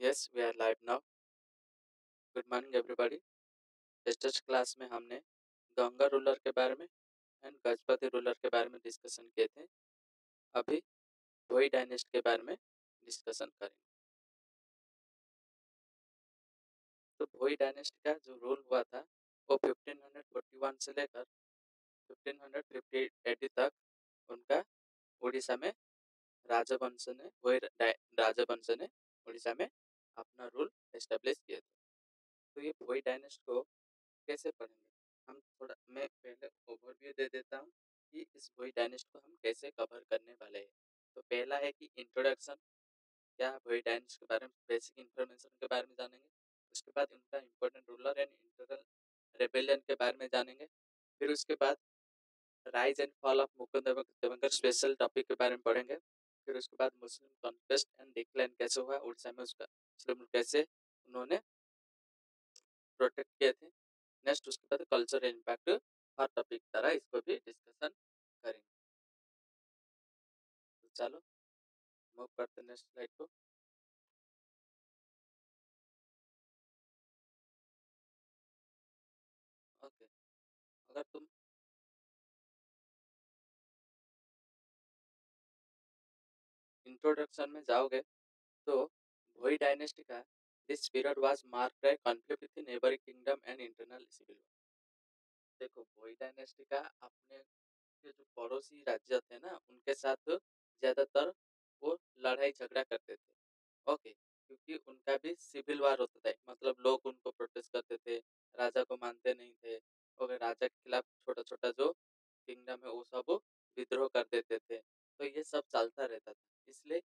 Yes we are live now. Good morning everybody. Test class में हमने Ganga ruler के बारे में एंड गजपति रूलर के बारे में डिस्कशन किए थे। अभी भोई डायनेस्ट के बारे में डिस्कशन करेंगे। तो भोई डायनेस्ट का जो रूल हुआ था वो 1541 से लेकर 1550 तक उनका उड़ीसा में राजवंश ने भोई राजवंश ने उड़ीसा में अपना रूल एस्टेब्लिश किए थे। तो ये भोई डायनेस्ट को कैसे पढ़ेंगे हम, थोड़ा मैं पहले ओवरव्यू दे देता हूँ कि इस भोई डायनेस्ट को हम कैसे कवर करने वाले हैं। तो पहला है कि इंट्रोडक्शन, क्या है भोई डायनेस्ट के बारे में बेसिक इंफॉर्मेशन के बारे में जानेंगे। उसके बाद इनका important ruler and internal rebellion के बारे में जानेंगे। फिर उसके बाद rise and fall of Mukund देवंकर स्पेशल टॉपिक के बारे में पढ़ेंगे। फिर उसके बाद मुस्लिम कॉन्क्वेस्ट एंड डिक्लाइन कैसे हुआ उड़ीसा में, उसका मुस्लिम कैसे उन्होंने प्रोटेक्ट किए थे। नेक्स्ट उसके बाद कल्चरल इम्पैक्ट हर टॉपिक तरह इसको भी डिस्कशन करेंगे। तो चलो मूव करते हैं नेक्स्ट स्लाइड को। ओके, अगर तुम इंट्रोडक्शन में जाओगे तो भोई डायनेस्टी का this period was marked by conflict with neighbouring kingdom and internal civil war. देखो भोई डायनेस्टी का अपने के जो पड़ोसी राज्य थे ना उनके साथ ज्यादातर वो लड़ाई झगड़ा करते थे। ओके, क्योंकि उनका भी सिविल वार होता था, मतलब लोग उनको प्रोटेस्ट करते थे, राजा को मानते नहीं थे और राजा के खिलाफ छोटा छोटा जो किंगडम है वो सब विद्रोह कर देते थे। तो ये सब चलता रहता था, इसलिए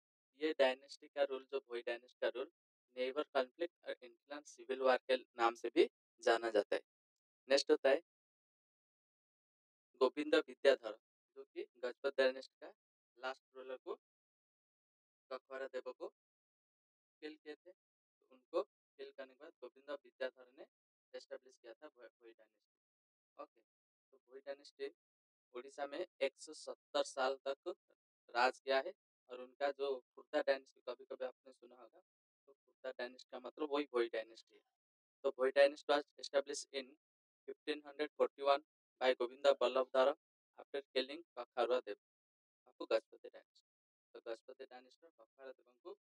ये डायनेस्टी का रूल, जो भोई डायनेस्टी का रूल नेबर कॉन्फ्लिक्ट और इंटरनल सिविल वार के नाम से भी जाना जाता है। नेक्स्ट होता है गोविंद विद्याधर, जो कि गजपत डायनेस्टी का लास्ट रूलर को ककवारा देव को किल किए थे। तो उनको किल करने के बाद गोविंद विद्याधर ने एस्टेब्लिश किया था भोई डायनेस्टी। ओके, तो भोई डायनेस्टी उड़ीसा में 170 साल तक राज किया है। और उनका जो खुर्दा डायनेस्टी, कभी कभी आपने सुना होगा, तो खुर्दा डायनेस्टी का मतलब वही भोई डायनेस्टी है। तो Bhoi dynasty was established in 1541 by Govind Ballabhdhar after killing Kakharua Dev आपको गजपति डायनेस्टी। तो गजपति डायनेस्टी कखारुआ देव को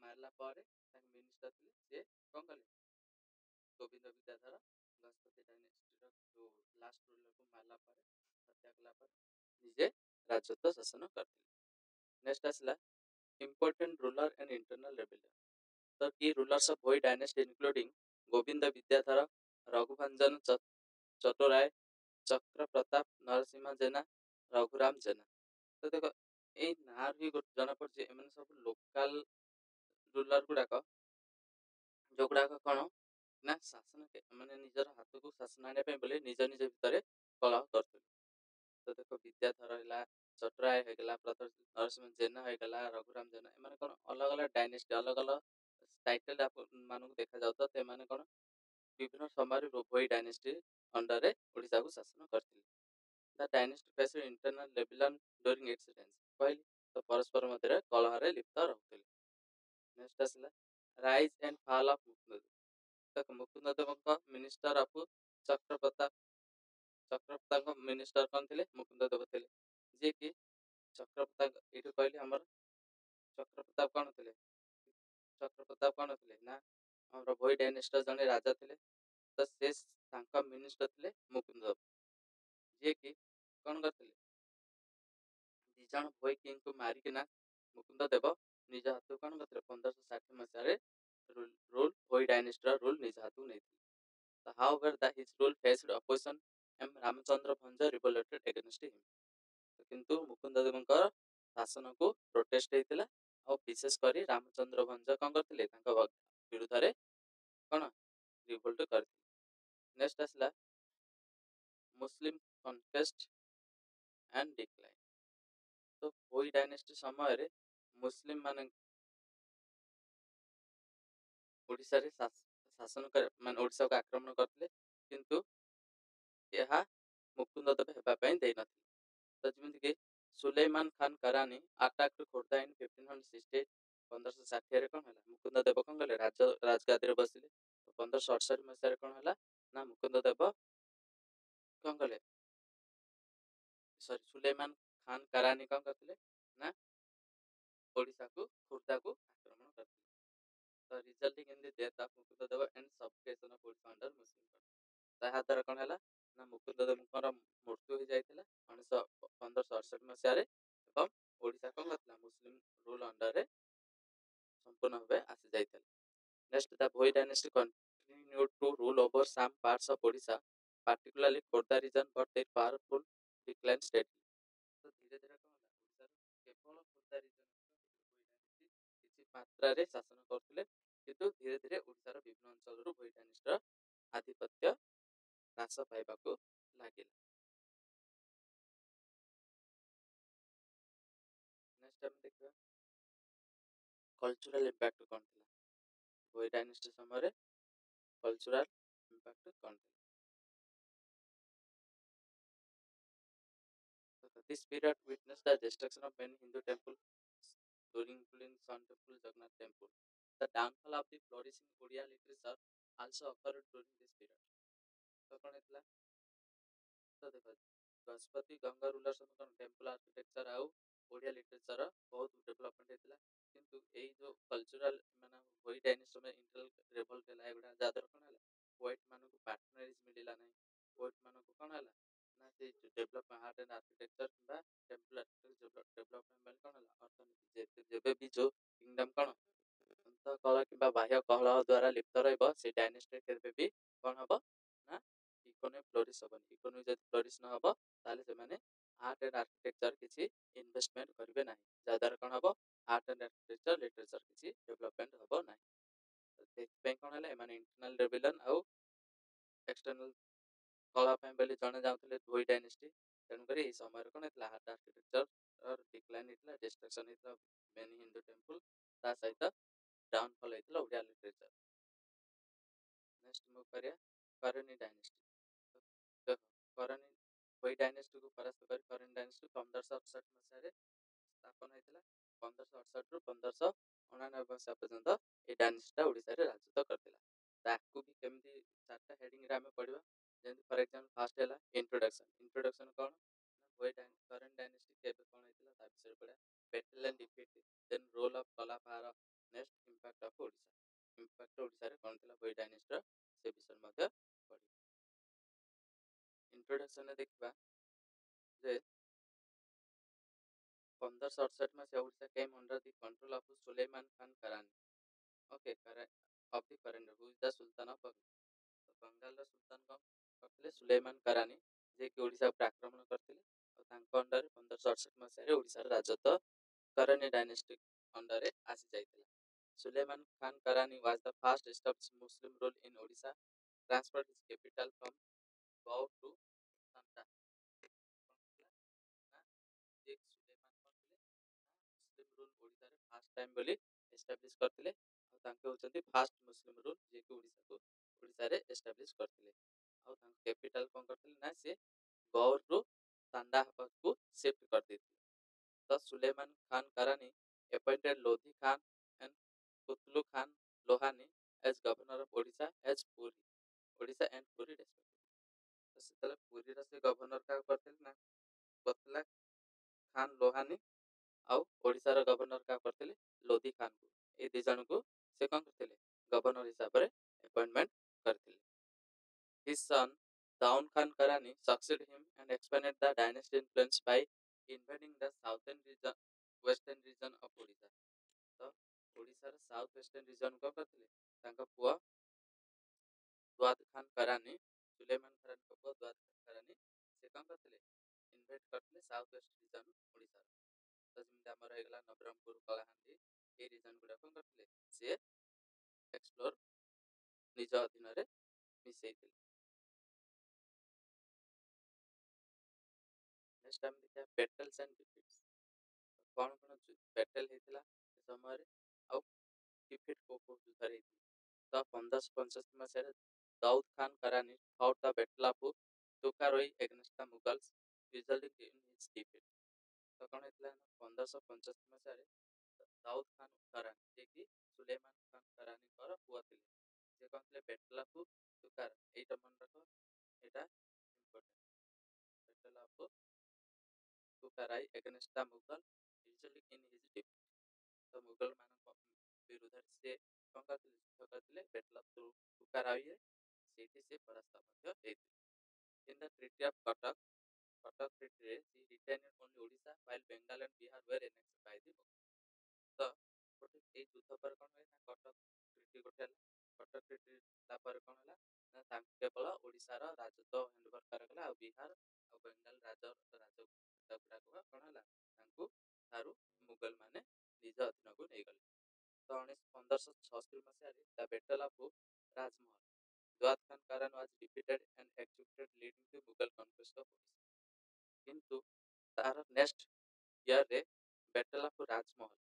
मारला पर मिनिस्टर थे से कौन कले गोविंद विद्याधर गजपति डायनेस्टी जो लास्ट रूलर को मारला पर हत्या कला पर निजे राजत्व शासन करते। नेक्स्ट आसला important ruler and internal rebellion. The key rulers of Bhoi dynasty including Govinda Vidyadhara, Raghubhanjan Chattorai, चक्र प्रताप नरसिंह जेना, रघुराम जेना। तो देखो ये ना भी जना पड़े एम सब लोकल रूलर गुड़ाक जो गुड़ाक कौन ना शासन माने निजर हाथ को शासन आने बोले निज निज भितर कलह करते। तो देखो विद्याधर है, चटराय होगा, प्रताप नरसिंह जेना होगा, रघुराम जेना, एम कौन अलग अलग डायनेस्टी अलग अलग टाइटल मान देखा जाता तो एम कौन विभिन्न समय भोई डायनेस्टी अंडर ओडिशा को शासन करते। The dynasty face internal rebellion during its range कहली, तो परस्पर मध्य कलह लिप्त रहते। नेक्स्ट आसला rise and fall of Mukund. तक मुकुंद देव मिनिस्टर ऑफ चक्रप्रताप, चक्रप्रताप मिनिस्टर कौन थे मुकुंद देव थे, जी कि चक्रप्रताप ये कहली आम चक्रप्रताप कौन थे, चक्रप्रताप कौन थे ना आम भोई डायनेस्टी जड़े राजा थे। तो से मिनिस्टर थे मुकुंद देव, जी कि कौन करते दिज भोई किंग को मारिकिना मुकुंद देव निज हाथ कौन करते 1560 मसीह रूल भोई डायनेस्टी रूल निज हाथ नहीं। However, his rule faced opposition and Ramchandra Bhanj revolted against him. किंतु मुकुंद देवଙ୍କର शासन को प्रोटेस्ट होता और विशेषकर रामचंद्र भंज कौन करते विरुद्ध में कौन रिवोल्ट करते। नेक्स्ट आसला मुस्लिम कॉन्क्वेस्ट एंड डिक्लाइन। तो भोई डायनेस्टी समय मुस्लिम मान ओडिशा रे शासन मान ओडिशा को आक्रमण करते, किंतु यह मुकुंद देव हेबाई देई नथिले। तो जमीन कि सुलेमान खान करानी attacked Khurda in 1568 1560ରେ କ'ଣ ହେଲା, ମୁକୁନ୍ଦ ଦେବ କ'ଣ କଲେ, ରାଜଗାଦିରେ ବସିଲେ। 1568 ମସିହାରେ କ'ଣ ହେଲା ନା ମୁକୁନ୍ଦ ଦେବ କ'ଣ କଲେ, ସୁଲେମାନ ଖାନ କରାନି କ'ଣ କରିଥିଲେ ନା ଓଡ଼ିଶାକୁ, ଖୋର୍ଦ୍ଧାକୁ ଆକ୍ରମଣ କରିଥିଲେ। ତ resulting in the death of Mukund Dev and suffocation of Odisha under Muslim control. ତାହା ଦ୍ୱାରା କ'ଣ ହେଲା ନା ମୁକୁନ୍ଦ ଦେବଙ୍କର ମୃତ୍ୟୁ ହୋଇଯାଇଥିଲା 1568 ମସିହାରେ, ଏବଂ ଓଡ଼ିଶା କ'ଣ କରିଥିଲା, ମୁସଲିମ ରୁଲ ଅଣ୍ଡରରେ ସମ୍ପୂର୍ଣ୍ଣ ଭାବେ ଆସିଯାଇଥିଲା। Next, the Bhoi dynasty continued to rule over some parts of Odisha, particularly Khordha region, but their powerful declined steadily. ତ ଧୀରେ ଧୀରେ କ'ଣ ହେଲା, ଓଡ଼ିଶାର କେବଳ ଖୋର୍ଦ୍ଧା ରିଜନ କିଛି ମାତ୍ରାରେ ଶାସନ କରୁଥିଲେ, କିନ୍ତୁ ଧୀରେ ଧୀରେ ଓଡ଼ିଶାର ବିଭିନ୍ନ ଅଞ୍ଚଳରୁ ଭୋଇ ଡାଇନେଷ୍ଟିର ଆଧିପତ୍ୟ ହ୍ରାସ ପାଇବାକୁ ଲାଗିଲା। ନେକ୍ସଟ ଆମେ ଦେଖିବା କଲଚରାଲ ଇମ୍ପାକ୍ଟ କ'ଣ ଥିଲା ଭୋଇ ଡାଇନେଷ୍ଟି ସମୟରେ। କଲଚରାଲ ଇମ୍ପାକ୍ଟ କ'ଣ ଥିଲା? This period witnessed the destruction of many Hindu temples, including Sun Temple, Jagannath Temple. The downfall of the flourishing Odia literature also occurred during this period. ତ କ'ଣ ହେଇଥିଲା, ତ ଦେଖ ଗଜପତି ଗଙ୍ଗ ରୁଲର ସମୟ କ'ଣ ଟେମ୍ପଲ ଆର୍କିଟେକ୍ଚର ଆଉ ଓଡ଼ିଆ ଲିଟରେଚର ବହୁତ ଡେଭଲପମେଣ୍ଟ ହେଇଥିଲା। କିନ୍ତୁ ଏଇ ଯେଉଁ କଲଚରାଲ ମାନେ ଭୋଇ ଡାଇନେଷ୍ଟି ସମୟ ଇଣ୍ଟରନାଲ ରେଭଲ୍ଟ ହେଲା, ଏଗୁଡ଼ା ଯାହାଦ୍ୱାରା କ'ଣ ହେଲା, ହ୍ୱାଇଟ୍ ମାନଙ୍କୁ ପାର୍ଟନରିଜ ମିଳିଲା ନାହିଁ। ହ୍ୱାଇଟ୍ ମାନଙ୍କୁ କ'ଣ ହେଲା ନା ସେ ଡେଭଲପ ଆର୍ଟ ଆଣ୍ଡ ଆର୍କିଟେକ୍ଚର କିମ୍ବା ଟେମ୍ପଲ ଆର୍କିଟେକ୍ଚର ଡେଭଲପମେଣ୍ଟ ପାଇଁ କ'ଣ ହେଲା, ଅର୍ଥନୀତି ଯେବେ ବି ଯେଉଁ କିଙ୍ଗଡମ କ'ଣ ଅନ୍ତଃକଳହ କିମ୍ବା ବାହ୍ୟ କଳହ ଦ୍ୱାରା ଲିପ୍ତ ରହିବ, ସେ ଡାଇନେଷ୍ଟି କେବେ ବି କ'ଣ ହବ ନା ଇକୋନୋମି ଫ୍ଲୋରିଶ ହବନି। ଇକୋନୋମି ଯଦି ଫ୍ଲୋରିଶ ନ ହବ, ତାହେଲେ ସେମାନେ ଆର୍ଟ ଆଣ୍ଡ ଆର୍କିଟେକ୍ଚର କିଛି ଇନଭେଷ୍ଟମେଣ୍ଟ କରିବେ ନାହିଁ, ଯାହାଦ୍ୱାରା କ'ଣ ହବ, ଆର୍ଟ ଆଣ୍ଡ ଆର୍କିଟେକ୍ଚର ଲିଟରେଚର କିଛି ଡେଭଲପମେଣ୍ଟ ହବ ନାହିଁ। ସେଥିପାଇଁ କ'ଣ ହେଲା, ଏମାନେ ଇଣ୍ଟରନାଲ ରେଭିଲନ ଆଉ ଏକ୍ସଟର୍ନାଲ କଳା ପାଇଁ ବୋଲି ଜଣେ ଯାଉଥିଲେ ଭୋଇ ଡାଇନେଷ୍ଟି। ତେଣୁକରି ଏହି ସମୟରେ କ'ଣ ହେଇଥିଲା, ଆର୍ଟ ଆର୍କିଟେକ୍ଚର ଡିକ୍ଲାଇନ୍ ହେଇଥିଲା, ଡିଷ୍ଟ୍ରକ୍ସନ ହେଇଥିଲା ମେନି ହିନ୍ଦୁ ଟେମ୍ପଲ, ତା ସହିତ ଡାଉନଫଲ୍ ହେଇଥିଲା ଓଡ଼ିଆ ଲିଟରେଚର। ନେକ୍ସଟ ମୁଭ୍ କରିବା କରନି ଡାଇନେଷ୍ଟି। ଦେଖ କରନି ଭୋଇ ଡାଇନେଷ୍ଟିକୁ ପରାସ୍ତ କରି କରନି ଡାଇନେଷ୍ଟି 1568 ମସିହାରେ ସ୍ଥାପନ ହେଇଥିଲା। 1568ରୁ 1599 ମସିହା ପର୍ଯ୍ୟନ୍ତ এই ଡାଇନେଷ୍ଟିଟା ଓଡ଼ିଶାରେ ରାଜତ୍ୱ କରିଥିଲା। ତାକୁ ବି କେମିତି ଚାରିଟା ହେଡିଂରେ ଆମେ ପଢ଼ିବା। ଯେମିତି ଫର ଏକ୍ଜାମ୍ପଲ ଫାଷ୍ଟ ହେଲା ଇଣ୍ଟ୍ରୋଡକ୍ସନ। ଇଣ୍ଟ୍ରୋଡକ୍ସନ କ'ଣ ନା ଭୋଇ କରନି ଡାଇନେଷ୍ଟି କେବେ କ'ଣ ହେଇଥିଲା ତା ବିଷୟରେ ପଢ଼ିବା। Battle and defeat, then role of Kalapahad, next impact of Odisha. Impact ଓଡ଼ିଶାରେ କ'ଣ ଥିଲା ଭୋଇ ଡାଇନେଷ୍ଟିର, ସେ ବିଷୟରେ ମଧ୍ୟ ପଢ଼ିବା। ଇଣ୍ଟ୍ରୋଡକ୍ସନରେ ଦେଖିବା ଯେ 1568 ମସିହା Odisha came under the control of Suleman Khan Karani. Okay, of the current who is the sultan of Bengal. ବଙ୍ଗାଲର ସୁଲତାନ କ'ଣ କରିଥିଲେ, ସୁଲେମାନ କରାନି, ଯିଏକି ଓଡ଼ିଶା ଉପରେ ଆକ୍ରମଣ କରିଥିଲେ। ଆଉ ତାଙ୍କ ଅଣ୍ଡରରେ 1568 ମସିହାରେ ଓଡ଼ିଶାର ରାଜତ୍ୱ କରନି ଡାଇନେଷ୍ଟି ଅଣ୍ଡରରେ ଆସିଯାଇଥିଲା। Suleman Khan Karani was the first established Muslim rule in Odisha, transferred his capital from Gaur to Santa। Suleman କ'ଣ ଥିଲେ ନା ମୁସଲିମ ରୁଲ ଓଡ଼ିଶାରେ ଫାଷ୍ଟ ଟାଇମ୍ ବୋଲି ଏଷ୍ଟାବ୍ଲିଶ କରିଥିଲେ। ଆଉ ତାଙ୍କେ ହେଉଛନ୍ତି ଫାଷ୍ଟ ମୁସଲିମ ରୁଲ ଯିଏକି ଓଡ଼ିଶାରେ ଏଷ୍ଟାବ୍ଲିଶ କରିଥିଲେ। ଆଉ ତାଙ୍କ କ୍ୟାପିଟାଲ କ'ଣ କରିଥିଲେ ନା ସେ ଗୌରରୁ ତାଣ୍ଡାହାକୁ ସିଫ୍ଟ କରିଦେଇଥିଲେ। ତ Suleman Khan କରାନି appointed Lodhi Khan and Kutlu Khan Lohani as governor of Odisha as Puri, Odisha and Puri respectively। ତ ସେତେବେଳେ ପୁରୀର ସେ ଗଭର୍ଣ୍ଣର କାହାକୁ କରିଥିଲେ ନା କରିଥିଲା ଖାନ ଲୋହାନି, ଆଉ ଓଡ଼ିଶାର ଗଭର୍ଣ୍ଣର କାହାକୁ କରିଥିଲେ ଲୋଧି ଖାନକୁ। ଏଇ ଦି ଜଣଙ୍କୁ ସେ କ'ଣ କରିଥିଲେ ଗଭର୍ଣ୍ଣର ହିସାବରେ ଆପଏଣ୍ଟମେଣ୍ଟ କରିଥିଲେ। His son Daun Khan Karani succeeded him and expanded the dynasty influence by invading the southern region, western region of Odisha। ତ ଓଡ଼ିଶାର ସାଉଥ ୱେଷ୍ଟର୍ଣ୍ଣ ରିଜନ କ'ଣ କରିଥିଲେ, ତାଙ୍କ ପୁଅ ଦ୍ୱାଦ ଖାନ କରାନି, ସୁଲେମାନ ଖାନଙ୍କ ପୁଅ ଦ୍ୱାଦ ଖାନ କରାନି, ସେ କ'ଣ କରିଥିଲେ ଇନଭେଟ କରିଥିଲେ ସାଉଥ ୱେଷ୍ଟ ରିଜନ ଓଡ଼ିଶାର। ତ ଯେମିତି ଆମର ହେଇଗଲା ନବରଙ୍ଗପୁର, କଳାହାଣ୍ଡି, ଏଇ ରିଜନ ଗୁଡ଼ା କ'ଣ କରିଥିଲେ ସିଏ ଏକ୍ସପ୍ଲୋର ନିଜ ଅଧୀନରେ ମିଶେଇଥିଲେ। ନେକ୍ସଟ ଆମେ ଦେଖିବା ବ୍ୟାଟେଲ୍ସ ଆଣ୍ଡ ଡିଫିଟ୍ସ। କ'ଣ କ'ଣ ବ୍ୟାଟେଲ ହେଇଥିଲା ସେ ସମୟରେ, ଆଉ ଡିଫିଟ୍ କୋଉ କୋଉ ଯୁଦ୍ଧରେ ହେଇଥିଲା। ତ 1585 ମସିହାରେ ଦାଉଦ Khan କରାନି fought the battle of Tukaroi against the Mughals, resulting in his defeat। ତ କ'ଣ ହେଇଥିଲା ନା 1585 ମସିହାରେ ଦାଉଦ ଖାନ କରାନି ଯିଏକି ସୁଲେମାନ ଖାନ କରାନିଙ୍କର ପୁଅ ଥିଲେ। ସେ କଣ ଥିଲେ ବେଟଲାକୁ ତୁକାର, ଏଇଟା ମନେ ରଖ, ଏଇଟା ଇମ୍ପୋର୍ଟାଣ୍ଟ। ବେଟଲାକୁ Tukaroi against the Mughal usually in his defence. ତ ମୁଗଲ ମାନଙ୍କ ବିରୁଦ୍ଧରେ ସେ କଣ କରିଥିଲେ, ଯୁଦ୍ଧ କରିଥିଲେ ବେଟଲ ଅଫ ତୁକାରାଇରେ, ସେଇଠି ସେ ପରାସ୍ତ ମଧ୍ୟ ହେଇଥିଲେ। In the treaty of Cuttack, Cuttack ଟ୍ରିଟିରେ ସି retained only Odisha while Bengal and Bihar were annexed by the Mughal. ତ ଗୋଟେ ଏଇ ଯୁଦ୍ଧ ପରେ କଣ ହୁଏ ନା କଟକ ଟ୍ରିଟି ଗୋଟେ ହେଲା। କଟକ ଟ୍ରିଟି ତାପରେ କଣ ହେଲା ନା ତାଙ୍କୁ କେବଳ ଓଡ଼ିଶାର ରାଜତ୍ୱ ହ୍ୟାଣ୍ଡଓଭର କରାଗଲା, ଆଉ ବିହାର ଆଉ ବେଙ୍ଗାଲ ଗୁଡାକ କଣ ହେଲା ତାଙ୍କୁ ଠାରୁ ମୁଗଲ ମାନେ ନିଜ ଅଧୀନକୁ ନେଇଗଲେ। ତ 1576 ମସିହାରେ the battle of Rajmahal, Daud Khan Karani was defeated and executed leading to Mughal conquest of Odisha. କିନ୍ତୁ ତାର ନେକ୍ସଟ ଇୟରରେ battle of Rajmahal,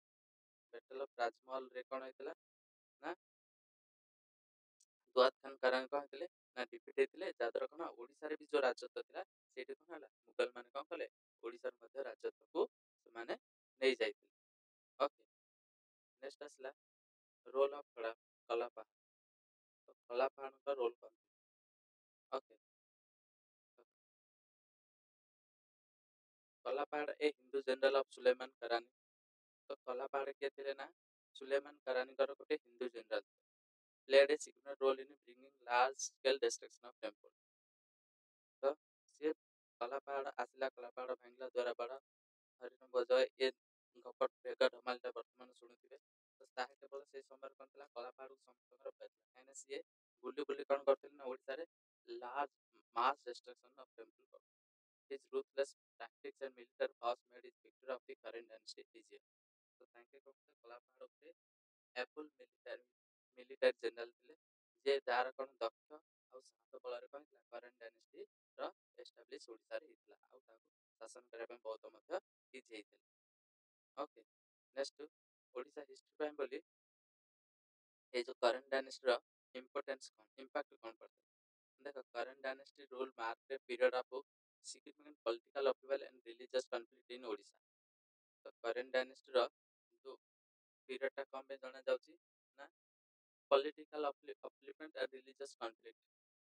battle of ରାଜମହଲରେ କଣ ହେଇଥିଲା ନା ଦୁଆତ ଖାନ କାରାନ କଣ ହେଇଥିଲେ ନା ଡିଫିଟ୍ ହେଇଥିଲେ, ଯାହାଦ୍ୱାରା କଣ ଓଡ଼ିଶାରେ ବି ଯୋଉ ରାଜତ୍ୱ ଥିଲା ସେଇଠି କଣ ହେଲା ମୁଗଲ ମାନେ କଣ କଲେ ଓଡ଼ିଶାର ମଧ୍ୟ ରାଜତ୍ୱକୁ ସେମାନେ ନେଇ ଯାଇଥିଲେ। ଓକେ, ନେକ୍ସଟ ଆସିଲା ରୋଲ ଅଫ କଲାପାହାଡ଼। ତ କଲାପାହାଡ଼ଙ୍କ ରୋଲ କଣ? Okay, Kalapahad a Hindu general of Suleman Karani. ତ କଲାପାହାଡ଼ କିଏ ଥିଲେ ନା ସୁଲେମାନ କରାନିଙ୍କର ଗୋଟେ ହିନ୍ଦୁ ଜେନେରାଲ ଥିଲେ। Played a significant role in bringing large scale destruction of temple. ତ ସିଏ କଲାପାହାଡ଼ ଆସିଲା, କଲାପାହାଡ଼ ଭାଙ୍ଗିଲା, ଦ୍ୱାରବାଡ଼ ହରିଣ ବଜୟ ଏ ଗପଟ ବେଗ ଧମାଲଟା ବର୍ତ୍ତମାନ ଶୁଣୁଥିବେ। ତ ତାହା କେବଳ ସେଇ ସମୟରେ କଣ ଥିଲା, କଳାପାହାଡ଼କୁ ସମସ୍ତଙ୍କର ଭୟ ଥିଲା, କାହିଁକିନା ସିଏ ବୁଲି ବୁଲି କଣ କରିଥିଲେ ନା ଓଡ଼ିଶାରେ large mass destruction of temple. His ruthless tactics and military powers made his victory of the current dynasty easier. ତ ତାଙ୍କେ କଣ ଥିଲେ କଳାପାହାଡ଼ ଉପରେ ଏବୁଲ ମିଲିଟାରୀ ଜେନେରାଲ ଥିଲେ, ଯେ ଯାହାର କଣ ଦକ୍ଷ ଆଉ ସାହସ ବଳରେ କଣ ହେଇଥିଲା କରେଣ୍ଟ ଡାଇନେଷ୍ଟିର ଏଷ୍ଟାବ୍ଲିଶ ଓଡ଼ିଶାରେ ହେଇଥିଲା, ଆଉ ତାକୁ ଶାସନ କରିବା ପାଇଁ ବହୁତ ମଧ୍ୟ ଇଜି ହେଇଥିଲା। ଓକେ, ନେକ୍ସଟ ଓଡ଼ିଶା ହିଷ୍ଟ୍ରି ପାଇଁ ବୋଲି এই যে করেন্ট ডাইনেস্টির ইম্পর্টেন্স কম ইম্প্যাক্ট কম পড়ে। দেখো current dynasty rule marked a period of significant political upheaval and religious conflict in Odisha. ତ କରେଣ୍ଟ ଡାଇନେଷ୍ଟିର ଯୋଉ ପିରିୟଡଟା କଣ ପାଇଁ ଜଣା ଯାଉଛି ନା political upliftment and religious conflict.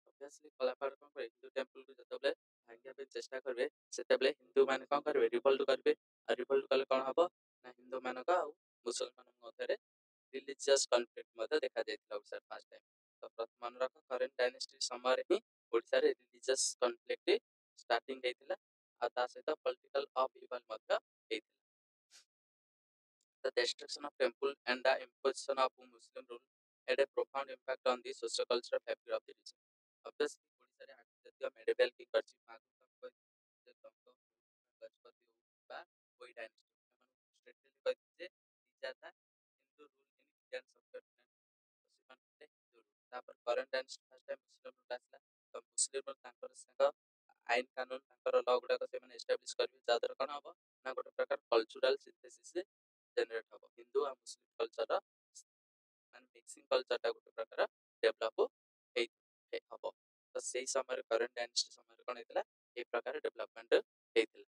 Obviously Kalapahad କଣ କରିବେ, ହିନ୍ଦୁ ଟେମ୍ପଲକୁ ଯେତେବେଳେ ଭାଙ୍ଗିବା ପାଇଁ ଚେଷ୍ଟା କରିବେ ସେତେବେଳେ ହିନ୍ଦୁମାନେ କଣ କରିବେ ରିଭଲ୍ଟ କରିବେ, ଆଉ ରିଭଲ୍ଟ କଲେ କଣ ହବ ନା ହିନ୍ଦୁମାନଙ୍କ ଆଉ ମୁସଲମାନଙ୍କ ମଧ୍ୟରେ ରିଲିଜିୟସ୍ କନଫ୍ଲିକ୍ଟ ମଧ୍ୟ ଦେଖାଯାଇଥିଲା ଓଡ଼ିଶାରେ ଫାର୍ଷ୍ଟ ଟାଇମ୍। ତ ମନେ ରଖ କରେଣ୍ଟ ଡାଇନେଷ୍ଟି ସମୟରେ ହିଁ ଓଡ଼ିଶାରେ ରିଲିଜିୟସ୍ କନଫ୍ଲିକ୍ଟ ଷ୍ଟାର୍ଟିଂ ହେଇଥିଲା, ଆଉ ତା ସହିତ ପଲିଟିକାଲ ଅପହିବାଲ ମଧ୍ୟ ହେଇଥିଲା। The destruction of temple and the imposition of Muslim rule had a profound impact on the socio-cultural fabric of the region. Obviously, ଓଡ଼ିଶାରେ ଜାତୀୟ ମେଡିଭାଲ କିଙ୍ଗ କରିଛି ଗଜପତି ବା ଓଇ ଡାଇନେଷ୍ଟି ଏମାନଙ୍କୁ ଷ୍ଟ୍ରିକ୍ଟଲି କହିଥିଲେ ଯେ these are the Hindu rule in Indian subcontinent। ସେମାନେ ଥିଲେ Hindu rule. ତାପରେ କରେଣ୍ଟ ଡାଇନେଷ୍ଟି ଫାର୍ଷ୍ଟ ଟାଇମ୍ ମୁସଲିମ ରୁଲ ଆସିଲା। ତ ମୁସଲିମ ରୁଲ ତାଙ୍କର ଆଇନ କାନୁନ ତାଙ୍କର ଲ ଗୁଡାକ ସେମାନେ ଏଷ୍ଟାବ୍ଲିଶ କରିବେ, ଯାହାଦ୍ୱାରା କଣ ହବ ନା ଗୋଟେ ପ୍ରକାର କଲଚରାଲ ସିନ୍ଥେସିସ୍ ଜେନେରେଟ ହବ। ହିନ୍ଦୁ ଆଉ ମୁସଲିମ କଲଚର ମାନେ ମିକ୍ସିଂ କଲଚରଟା ଗୋଟେ ପ୍ରକାର ଡେଭଲପ ହବ। ତ ସେଇ ସମୟରେ କରେଣ୍ଟ ଡାଇନେଷ୍ଟି ସମୟରେ କଣ ହେଇଥିଲା ଏଇ ପ୍ରକାର ଡେଭଲପମେଣ୍ଟ ହେଇଥିଲା।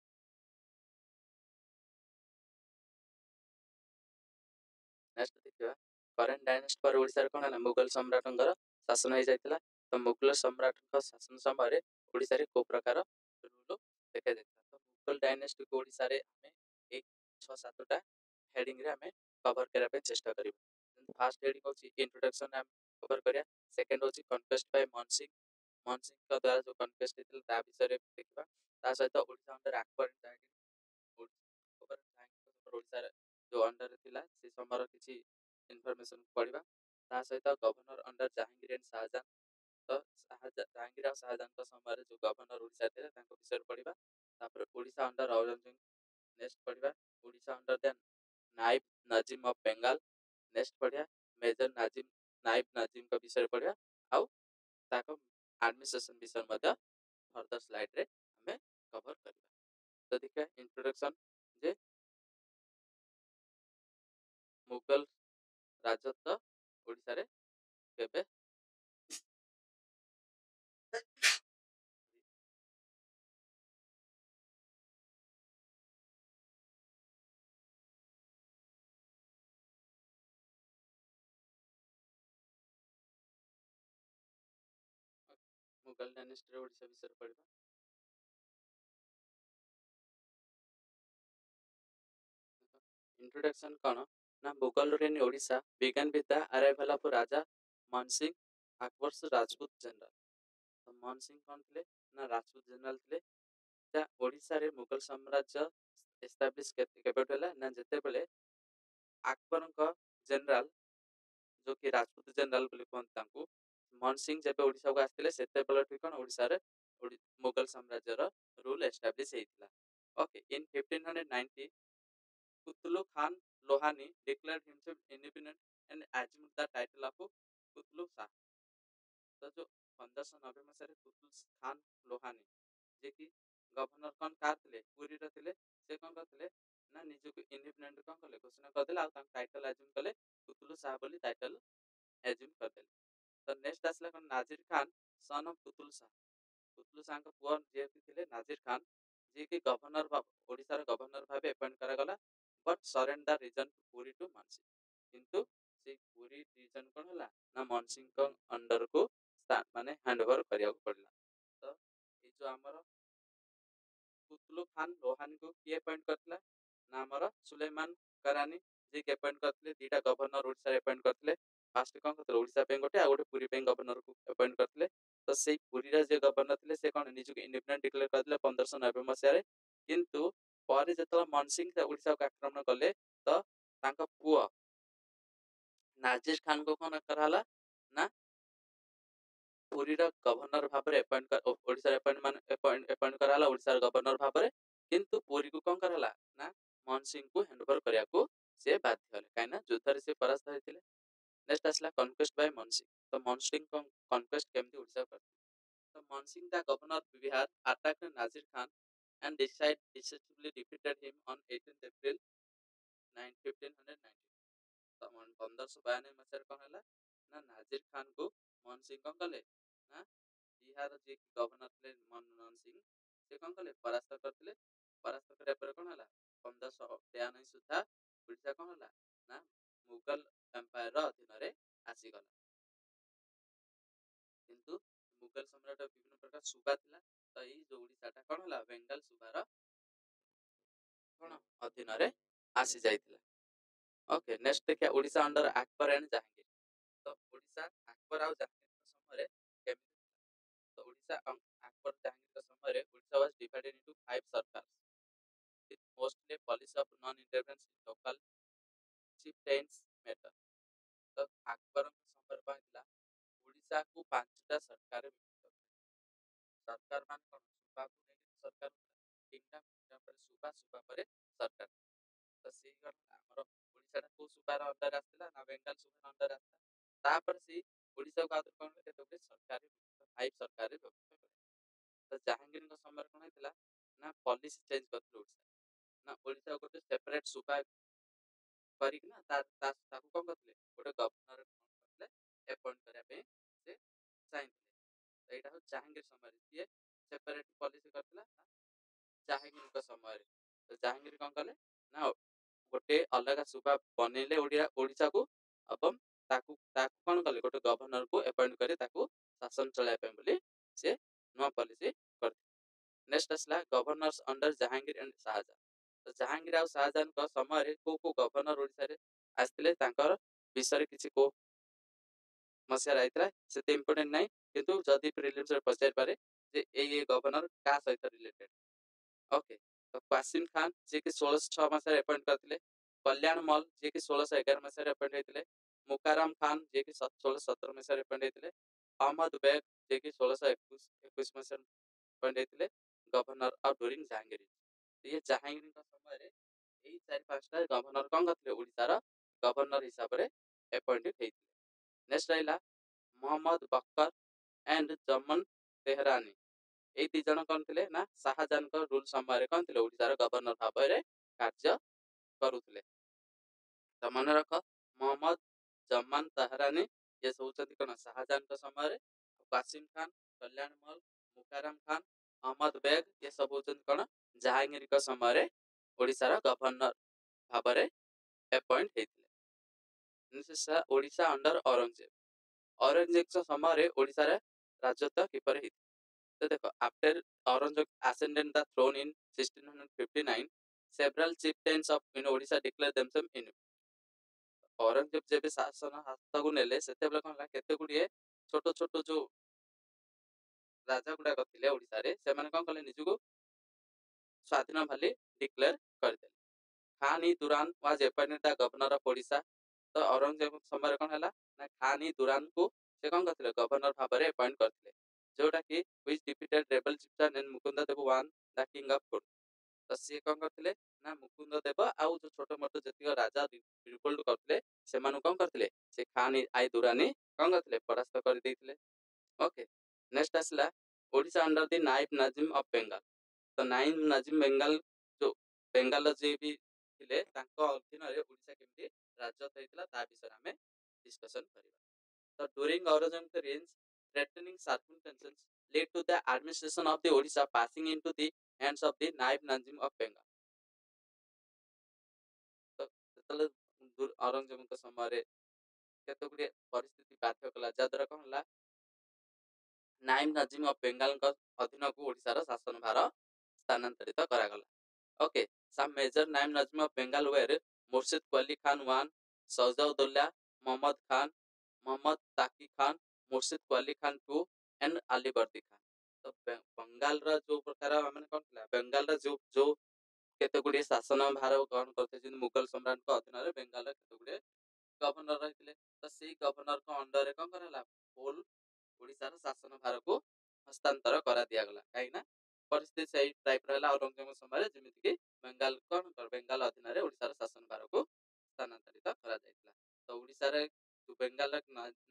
ନେକ୍ସଟ ଦେଖିବା କରେଣ୍ଟ ଡାଇନେଷ୍ଟି ପରେ ଓଡ଼ିଶାରେ କଣ ହେଲା ମୁଗଲ ସମ୍ରାଟଙ୍କର ଶାସନ ହେଇଯାଇଥିଲା। ତ ମୁଗଲ ସମ୍ରାଟଙ୍କ ଶାସନ ସମୟରେ ଓଡ଼ିଶାରେ କୋଉ ପ୍ରକାର ରୁଲ ଦେଖାଯାଇଥିଲା। ତ ମୁଗଲ ଡାଇନେଷ୍ଟିକୁ ଓଡ଼ିଶାରେ ଆମେ ଏଇ 6-7ଟା ହେଡିଂରେ ଆମେ କଭର କରିବା ପାଇଁ ଚେଷ୍ଟା କରିବା। ଫାର୍ଷ୍ଟ ହେଡିଂ ହେଉଛି ଇଣ୍ଟ୍ରୋଡକ୍ସନ ଆମେ କଭର କରିବା। ସେକେଣ୍ଡ ହେଉଛି କନକ୍ୱେଷ୍ଟ ବାଇ ମନସିଂହ, ମନସିଂହଙ୍କ ଦ୍ୱାରା ଯୋଉ କନକ୍ୱେଷ୍ଟ ହେଇଥିଲା ତା ବିଷୟରେ ଦେଖିବା। ତା ସହିତ ଓଡ଼ିଶା ଅଣ୍ଡର ଆକବର ଜାହାଙ୍ଗୀର, ଓଡ଼ିଶାରେ ଯୋଉ ଅଣ୍ଡରରେ ଥିଲା ସେ ସମୟର କିଛି ଇନଫର୍ମେସନ ପଢିବା। ତା ସହିତ governor under Jahangir and Shahjahan, ତ ଜାହାଙ୍ଗୀର ଆଉ ଶାହଜାହାନଙ୍କ ସମୟରେ ଯୋଉ ଗଭର୍ଣ୍ଣର ଓଡ଼ିଶା ଥିଲେ ତାଙ୍କ ବିଷୟରେ ପଢିବା। ତାପରେ ଓଡ଼ିଶା ଅଣ୍ଡର ଔରଙ୍ଗଜେବ ନେକ୍ସଟ ପଢିବା। Odisha under then Naib Nazim of Bengal next ପଢିବା। ମେଜର ନାଇବ ନଜିମଙ୍କ ବିଷୟରେ ପଢିବା, ଆଉ ତାଙ୍କ ଆଡମିନିଷ୍ଟ୍ରେସନ ବିଷୟରେ ମଧ୍ୟ ଫର୍ଦର ସ୍ଲାଇଡରେ ଆମେ କଭର କରିବା। ତ ଦେଖିବା ଇଣ୍ଟ୍ରୋଡକ୍ସନ ଯେ ମୁଗଲ ରାଜତ୍ୱ ଓଡ଼ିଶାରେ କେବେ मुगल डायनेस्टी ओडिशा विषय पढ़ा। इंट्रोडक्शन कौन ना मुगल इन Odisha began with the arrival of राजा मान सिंह अकबर्स राजपूत जनरल। तो मान सिंह कौन थे ना राजपूत जनरल थे। त्या ओडिशा रे मुगल साम्राज्य एस्टाब्लिश केबेला ना जेते बेले अकबर का जनरल जो कि राजपूत जनरल बोली कहते तांको मान सिंह जेबे ओडिशा को आस्थिले सेते बेले ठिकन ओडिशा रे मुगल साम्राज्य रो रूल एस्टाब्लिश हेइतिला। Okay in 1590 Kutulu Khan Lohani declared himself independent and assumed the title of Kutulu Shah. तो जो 1590 मसीह कुतुलु खान लोहानी जे कि गवर्नर कौन कार थे पुरी रे थे से कौन करथिले ना निज को इंडिपेंडेंट कौन कले घोषणा करदेले आ टाइटल एज्यूम कले कुतुलु शाह बोली टाइटल एज्यूम करदेले। तो नेक्स्ट आसला कौन नाजिर खान सन ऑफ कुतुलु शाह। कुतुलु शाह का पुआ जे थे नाजिर खान जे कि गवर्नर ओडिसा रे गवर्नर भाबे अपॉइंट करा गला but surrender region Puri to Mansingh. किंतु से पुरी रीजन कौन हला ना मानसिंह को अंडर को माने हैंडओवर करिया पड़ला। तो ये जो हमर कुतुलु खान लोहानी को किए अपॉइंट करथिला ना हमर सुलेमान करानी जे के अपॉइंट करथिले दीटा गवर्नर ओडिसा रे अपॉइंट करथिले। फास्ट कौन करथिले ओडिसा पे गोटे आ गोटे पुरी पे गवर्नर को अपॉइंट करथिले। तो से पुरी रा जे गवर्नर थिले से कौन निज को इंडिपेंडेंट डिक्लेयर करथिले 1590 मसिया रे। किंतु पर जेतला मानसिंह ओडिसा को आक्रमण कले तो तांका पुआ नाजिर खान को कौन कराला ना पुरी रा गवर्नर भाबरे अपॉइंट कर ओडिसा रे अपॉइंट कराला ओडिसा रा गवर्नर भाबरे। किंतु पुरी को कौन कराला ना मानसिंह को हैंडओवर करिया को से बाध्य हले काइना युद्ध रे से परास्त होइतिले। नेक्स्ट आसला कन्क्वेस्ट बाय मानसिंह। तो मानसिंह को कन्क्वेस्ट केमती ओडिसा कर। तो Mansingh the governor Bihar attacked Nazir Khan and decisively defeated him on 18th April 1590। तो 1592 मसीह कौन हला ना नाजिर खान को मान सिंह कौन कले ना बिहार जे गवर्नर थे मनमोहन सिंह से कौन कले परास्त करथिले। परास्त करिया पर कौन हला 1593 सुधा ओडिशा कौन हला ना मुगल एम्पायर रो अधीन रे आसी गला। किंतु मुगल सम्राट विभिन्न प्रकार सुबा थिला। तो ये जो ओडिशा टा कौन हला बेंगल सुबार कौन अधीन रे आसी जाइथिला। ओके नेक्स्ट देखिया ओडिशा अंडर अकबर एंड जहांगीर। तो ओडिशा अकबर और जहांगीर के समय रे केमिति थिला। तो ओडिशा अकबर जहांगीर के समय रे ओडिशा वाज डिवाइडेड इनटू 5 सरकार्स with mostly policy of non intervention in local चिeftains मैटर। तो अकबर के समय रे थिला ओडिशा को 5टा सरकार सरकार मान कोन सुबा को नेकी सरकार तीनटा पर सुबा सुबा पर सरकार। तो से हमर ओडिशा को सुबार अंडर आस्थिला ना बेंगल सुबार अंडर आस्था तापर से ओडिशा को आदर कोन केते गुटे सरकारी 5 सरकारी व्यवस्था करे। तो जहांगीर के समय कोन हेतिला ना पॉलिसी चेंज करथि ओडिशा ना ओडिशा को सेपरेट सुबा करिक ना ताकू कोन करथले गोटे गवर्नर कोन करथले अपॉइंट करिया पे से चाहथिले। तो एटा हो जहांगीर समय रे सेपरेट पॉलिसी करथला जहांगीर के समय रे। तो जहांगीर कोन कले ना गोटे अलग सुबा बनेले ओडिशा को अपन ताकू ताकू कोन कले गोटे गवर्नर को अपॉइंट करे ताकू शासन चलाय पे बोली से नो पॉलिसी करथि। नेक्स्ट असला governors under Jahangir and Shahjahan. तो जहांगीर और शाहजहां का समय रे को गवर्नर ओडिशा रे आस्थिले तांकर विषय रे किछि को मसिया आइतरा सेते इंपोर्टेंट नाही। किंतु जदी प्रीलिम्स रे पचार पारे जे ए गवर्नर का सहित रिलेटेड। ओके तो कासिम खान जे कि 1606 मसिया अपॉइंट करथिले। कल्याण मल जे कि 1611 मसिया अपॉइंट हेतिले। मुकाराम खान जे कि 1617 मसिया अपॉइंट हेतिले। अहमद बेग जे कि 1621 मसिया अपॉइंट हेतिले गवर्नर ऑफ ड्यूरिंग जहांगीर। तो ये जहांगीर का समय रे एई 4-5टा गवर्नर कोन करथिले ओडिसा रा गवर्नर हिसाब रे अपॉइंटेड हेतिले। नेक्स्ट आइला मोहम्मद बकर एंड जमन तेहरानी। ए ती जन कोन थिले ना शाहजहां को रूल समय रे कोन थिले ओडिसा रा गवर्नर भाबे रे कार्य करूथिले। तो मन रख मोहम्मद जमान तेहरानी ये सोचती कोन शाहजहां के समय रे कासिम खान कल्याण मल मुकाराम खान अहमद बेग ये सब होचन कोन जहांगीर के समय रे ओडिसा रा गवर्नर भाबे रे अपॉइंट हेतिले। निशा ओडिशा अंडर औरंगजेब। औरंगजेब के समय रे ओडिसा रे राजत्व किपर हेति तो देखो after Aurangzeb ascended the throne in 1659 several chieftains of in Odisha declared themselves in Aurangzeb ଯେବେ ଶାସନ ହାତକୁ ନେଲେ ସେତେବେଳେ କଣ ହେଲା କେତେ ଗୁଡିଏ ଛୋଟ ଛୋଟ ଯୋଉ ରାଜା ଗୁଡାକ ଥିଲେ ଓଡିଶାରେ ସେମାନେ କଣ କଲେ ନିଜକୁ ସ୍ୱାଧୀନ ବୋଲି ଡିକ୍ଲେୟାର କରିଦେଲେ। ଖାନ୍ ଇ ଦୁରାନ was appointed the governor of Odisha। ତ ଔରଙ୍ଗଜେବ ସମୟରେ କଣ ହେଲା ନା ଖାନ୍ ଇ ଦୁରାନକୁ ସେ କଣ କରିଥିଲେ ଗଭର୍ଣ୍ଣର ଭାବରେ ଆପଏଣ୍ଟ କରିଥିଲେ ଯୋଉଟା କି which defeated rebel chieftain and Mukunda Deva one the king of Koru। ତ ସିଏ କଣ କରିଥିଲେ ନା ମୁକୁନ୍ଦ ଦେବ ଆଉ ଯୋଉ ଛୋଟ ମୋଟ ଯେତିକ ରାଜା ରିଭୋଲ୍ଟ କରିଥିଲେ ସେମାନଙ୍କୁ କଣ କରିଥିଲେ ସେ ଖାନ୍ ଆଇ ଦୁରାନୀ କଣ କରିଥିଲେ ପରାସ୍ତ କରିଦେଇଥିଲେ। ଓକେ ନେକ୍ସଟ ଆସିଲା Odisha under the Naib Nazim of Bengal. ତ ନାଇବ ନାଜିମ ବେଙ୍ଗାଲ ଯୋଉ ବେଙ୍ଗାଲ ଯିଏ ବି ଥିଲେ ତାଙ୍କ ଅଧୀନରେ ଓଡିଶା କେମିତି ରାଜତ୍ୱ ହେଇଥିଲା ତା ବିଷୟରେ ଆମେ ଡିସ୍କସନ କରିବା। ତ during ଔରଙ୍ଗଜେବ's reign threatening circumstances led to the administration of the Odisha passing into the hands of the Naib Nazim of Bengal। ତ ଯେତେବେଳେ ଔରଙ୍ଗଜେବଙ୍କ ସମୟରେ କେତେ ଗୁଡିଏ ପରିସ୍ଥିତି ବାଧ୍ୟ କଲା ଯାହାଦ୍ୱାରା କଣ ହେଲା ନାଇବ ନାଜିମ ଅଫ ବେଙ୍ଗାଲଙ୍କ ଅଧୀନକୁ ଓଡିଶାର ଶାସନ ଭାର ସ୍ଥାନାନ୍ତରିତ କରାଗଲା। Okay some major Naib Nazim of Bengal were Murshid Quali Khan I, Shahjaudullah, Muhammad Khan, Muhammad Taqi Khan, Murshid Quali Khan II and Ali Bardi Khan। ତ ବେଙ୍ଗାଲର ଯୋଉ ପ୍ରକାର ମାନେ କଣ ଥିଲା ବେଙ୍ଗାଲର ଯୋଉ ଯୋଉ କେତେ ଗୁଡିଏ ଶାସନ ଭାର ଗ୍ରହଣ କରିଥିଲେ ଯେମିତି ମୁଗଲ ସମ୍ରାଟଙ୍କ ଅଧୀନରେ ବେଙ୍ଗାଲର କେତେ ଗୁଡିଏ ଗଭର୍ଣ୍ଣର ରହିଥିଲେ। ତ ସେଇ ଗଭର୍ଣ୍ଣରଙ୍କ ଅଣ୍ଡରରେ କଣ କରାଗଲା ହୋଲ ଓଡିଶାର ଶାସନ ଭାରକୁ ହସ୍ତାନ୍ତର କରା ଦିଆଗଲା କାହିଁକି ନା ପରିସ୍ଥିତି ସେଇ ଟାଇପର ହେଲା ଔରଙ୍ଗଜେବଙ୍କ ସମୟରେ ଯେମିତି କି ବେଙ୍ଗାଲ କଣ ବେଙ୍ଗାଲ ଅଧୀନରେ ଓଡିଶାର ଶାସନ ଭାରକୁ ସ୍ଥାନାନ୍ତରିତ କରାଯାଇଥିଲା। ତ ଓଡିଶାରେ ବେଙ୍ଗାଲର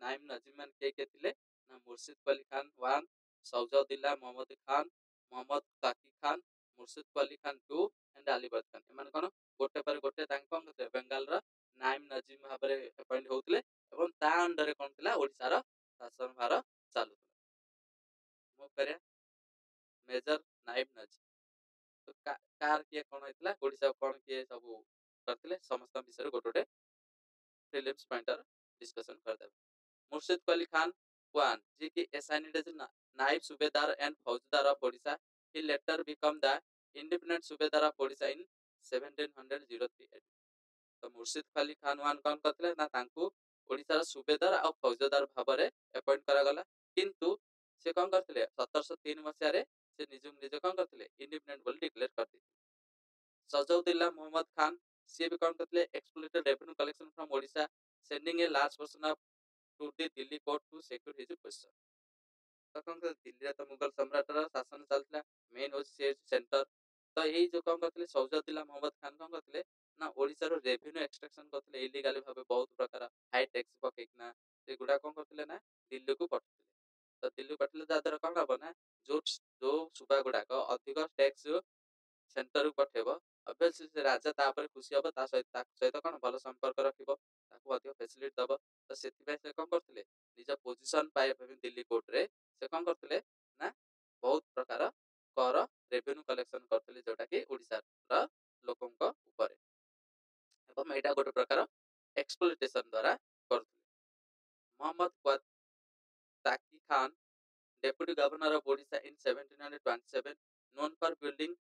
ନାଇମ ନଜିମ ମାନେ କିଏ କିଏ ଥିଲେ ନା ମୁର୍ଶିଦ ଅଲି ଖାନ ୱାନ, ସୌଜଉଦ୍ଦିଲା ମହମ୍ମଦ ଖାନ, ମହମ୍ମଦ ତାକି ଖାନ, ମୁର୍ଶିଦ ଅଲି ଖାନ ଟୁ ଏଣ୍ଡ ଆଲି ବର୍ଦ ଖାନ। ଏମାନେ କଣ ଗୋଟେ ପରେ ଗୋଟେ ତାଙ୍କ କଣ କରିଥିଲେ ବେଙ୍ଗାଲର ନାଇମ ନଜିମ ଭାବରେ ଆପଏଣ୍ଟ ହଉଥିଲେ ଏବଂ ତା ଅଣ୍ଡରରେ କଣ ଥିଲା ଓଡିଶାର ଶାସନ ଭାର ଚାଲୁଥିଲା। ମୁଁ କରିବା ମେଜର ନାଇବ ନଜିମ ତ କାହାର କିଏ କଣ ହେଇଥିଲା ଓଡିଶା କଣ କିଏ ସବୁ କରିଥିଲେ ସମସ୍ତଙ୍କ ବିଷୟରେ ଗୋଟେ ଗୋଟେ ପ୍ରିଲିମ୍ସ ପଏଣ୍ଟର ଡିସ୍କସନ କରିଦେବା। ମୁର୍ଶିଦ ଅଲି ଖାନ ୱାନ ଯିଏ କି assigned as ନାଇବ Subedar and ଫୌଜଦାର of Odisha। he later become the independent Subedar of Odisha in 1703। ତ ମୁର୍ଶିଦ ଅଲି ଖାନ ୱାନ କଣ କରିଥିଲେ ନା ତାଙ୍କୁ ଓଡିଶାର ସୁବେଦାର ଆଉ ଫୌଜଦାର ଭାବରେ ଆପଏଣ୍ଟ କରାଗଲା କିନ୍ତୁ ସେ କଣ କରିଥିଲେ 1703 ମସିହାରେ ସେ ନିଜକୁ ନିଜେ କଣ କରିଥିଲେ ଇଣ୍ଡିପେଣ୍ଡେଣ୍ଟ ବୋଲି ଡିକ୍ଲେୟାର କରିଥିଲେ। ସଜଉଦ୍ଦିଲା ମହମ୍ମଦ ଖାନ ସିଏ ବି କଣ କରିଥିଲେ exploited revenue collection from Odisha sending a large person of to the Delhi court to secure his position. ତ କଣ ଦିଲ୍ଲୀରେ ତ ମୁଗଲ ସମ୍ରାଟର ଶାସନ ଚାଲିଥିଲା ମେନ୍ ହଉଛି ସେ ସେଣ୍ଟର। ତ ଏଇ ଯୋଉ କଣ କରିଥିଲେ ସୌଜଉଦ୍ଦିଲା ମହମ୍ମଦ ଖାନ କଣ କରିଥିଲେ ନା ଓଡିଶାର ରେଭିନ୍ୟୁ ଏକ୍ସଟ୍ରାକ୍ସନ କରିଥିଲେ ଇଲିଗାଲି ଭାବେ ବହୁତ ପ୍ରକାର ହାଇ ଟ୍ୟାକ୍ସ ପକେଇକିନା ସେଗୁଡା କଣ କରିଥିଲେ ନା ଦିଲ୍ଲୀକୁ ପଠେଇଥିଲେ। ତ ଦିଲ୍ଲୀ ପଠେଇଲେ ଯାହା ଦ୍ୱାରା କଣ ହବ ନା ଯୋଉ ଯୋଉ ସୁବା ଗୁଡାକ ଅଧିକ ଟ୍ୟାକ୍ସ ସେଣ୍ଟରକୁ ପଠେଇବ ଅବଭିୟସଲି ସେ ରାଜା ତା ଉପରେ ଖୁସି ହବ ତା ସହିତ କଣ ଭଲ ସମ୍ପର୍କ ରଖିବ ତାକୁ ଅଧିକ ଫେସିଲିଟି ଦବ। ତ ସେଥିପାଇଁ ସେ କଣ କରୁଥିଲେ ନିଜ ପୋଜିସନ ପାଇବା ପାଇଁ ଦିଲ୍ଲୀ କୋର୍ଟରେ ସେ କଣ କରୁଥିଲେ ନା ବହୁତ ପ୍ରକାର କର ରେଭିନ୍ୟୁ କଲେକ୍ସନ କରୁଥିଲେ ଯୋଉଟା କି ଓଡିଶାର ଲୋକଙ୍କ ଉପରେ ଏବଂ ଏଇଟା ଗୋଟେ ପ୍ରକାର ଏକ୍ସପ୍ଲୋଇଟେସନ ଦ୍ୱାରା କରୁଥିଲେ। ମହମ୍ମଦ ତାକି Khan Deputy Governor of Odisha in 1727, known for building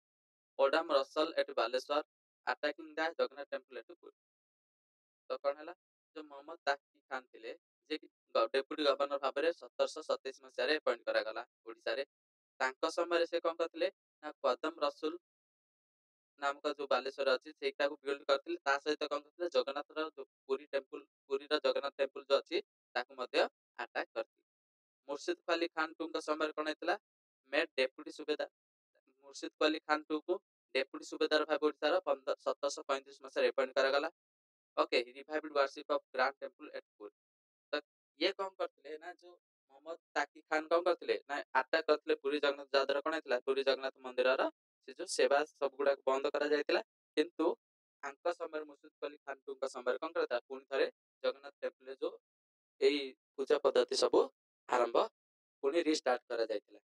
Odam Russell at Baleswar, attacking the Jagannath temple at Puri। ତ କଣ ହେଲା ଯୋଉ ମହମ୍ମଦ ତାକି ଖାନ ଥିଲେ ଯେ କି ଡେପୁଟି ଗଭର୍ଣ୍ଣର ଭାବରେ 1727 ମସିହାରେ ଆପଏଣ୍ଟ କରାଗଲା ଓଡିଶାରେ। ତାଙ୍କ ସମୟରେ ସେ କଣ କରିଥିଲେ ନା କଦମ ରସୁଲ ନାମକ ଯୋଉ ବାଲେଶ୍ୱର ଅଛି ସେଇଟାକୁ ବିଲ୍ଡ କରିଥିଲେ ତା ସହିତ କଣ କରିଥିଲେ ଜଗନ୍ନାଥର ଯୋଉ ପୁରୀ ଟେମ୍ପଲ ପୁରୀର ଜଗନ୍ନାଥ ଟେମ୍ପଲ ଯୋଉ ଅଛି ତାକୁ ମଧ୍ୟ ଆଟାକ କରିଥିଲେ। ମୁର୍ଶିଦ ଅଲି ଖାନ ଟୁଙ୍କ ସମୟରେ କଣ ହେଇଥିଲା ମେଡ୍ ଡେପୁଟି ସୁବେଦାର ମୁର୍ଶିଦ ଅଲି ଖାନ ଟୁ କୁ ଡେପୁଟି ସୁବେଦାର ଭାବେ ଓଡିଶାର 1735 ମସିହାରେ ଆପଏଣ୍ଟ କରାଗଲା। ଓକେ ରିଭାଇଭଡ ୱାରସିପ ଅଫ ଗ୍ରାଣ୍ଡ ଟେମ୍ପଲ ଏଟ ପୁରୀ। ତ ଇଏ କଣ କରିଥିଲେ ନା ଯୋଉ ମହମ୍ମଦ ତାକି ଖାନ କଣ କରିଥିଲେ ନା ଆଟାକ କରିଥିଲେ ପୁରୀ ଜଗନ୍ନାଥ ଯାହା ଦ୍ୱାରା କଣ ହେଇଥିଲା ପୁରୀ ଜଗନ୍ନାଥ ମନ୍ଦିରର ସେ ଯୋଉ ସେବା ସବୁ ଗୁଡାକ ବନ୍ଦ କରାଯାଇଥିଲା କିନ୍ତୁ ତାଙ୍କ ସମୟରେ ମୁର୍ଶିଦ ଅଲି ଖାନ ଟୁଙ୍କ ସମୟରେ କଣ କରିଥିଲା ପୁଣି ଥରେ ଜଗନ୍ନାଥ ଟେମ୍ପଲରେ ଯୋଉ ଏଇ ପୂଜା ପଦ୍ଧତି ସବୁ ଆରମ୍ଭ ପୁଣି ରିଷ୍ଟାର୍ଟ କରାଯାଇଥିଲା।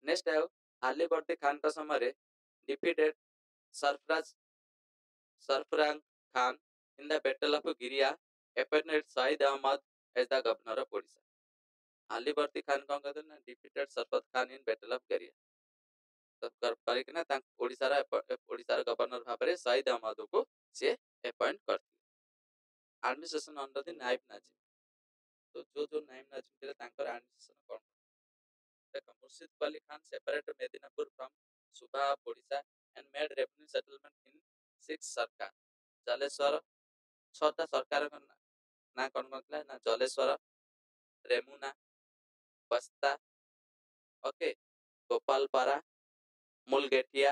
ନେକ୍ସଟ ଆଉ ଆଲି ବର୍ଦି ଖାନଙ୍କ ସମୟରେ ଡିଫିଟେଡ Sarfaraz Khan in the battle of Giria appointed Shahid Ahmad as the governor of Odisha। ଆଲିବର୍ଦୀ Khan କଣ କରିଥିଲେ ନା defeated Sarfaraz Khan in battle of Giria. ତ କରିକିନା ତାଙ୍କୁ ଓଡ଼ିଶାର ଗଭର୍ଣ୍ଣର ଭାବରେ ସହିଦ ଅହମ୍ମଦକୁ ସିଏ ଆପଏଣ୍ଟ କରିଥିଲେ। Administration under the Naib Nazim. ତ ଯୋଉ ନାଇବ ନାଜିମ୍ ଥିଲେ ତାଙ୍କର ଆଡମିନିଷ୍ଟ୍ରେସନ କଣ? ଦେଖ Murshid Quli Khan separate Medinipur from subah of Odisha and made revenue settlement in 6 ସରକାର। ଜଲେଶ୍ଵର 6ଟା ସରକାରଙ୍କ ନାଁ କଣ ଥିଲା ନା ଜଲେଶ୍ଵର, ରେମୁନା, ବସ୍ତା, ଓକେ, ଗୋପାଲପାରା, ମୁଲଗେଟିଆ,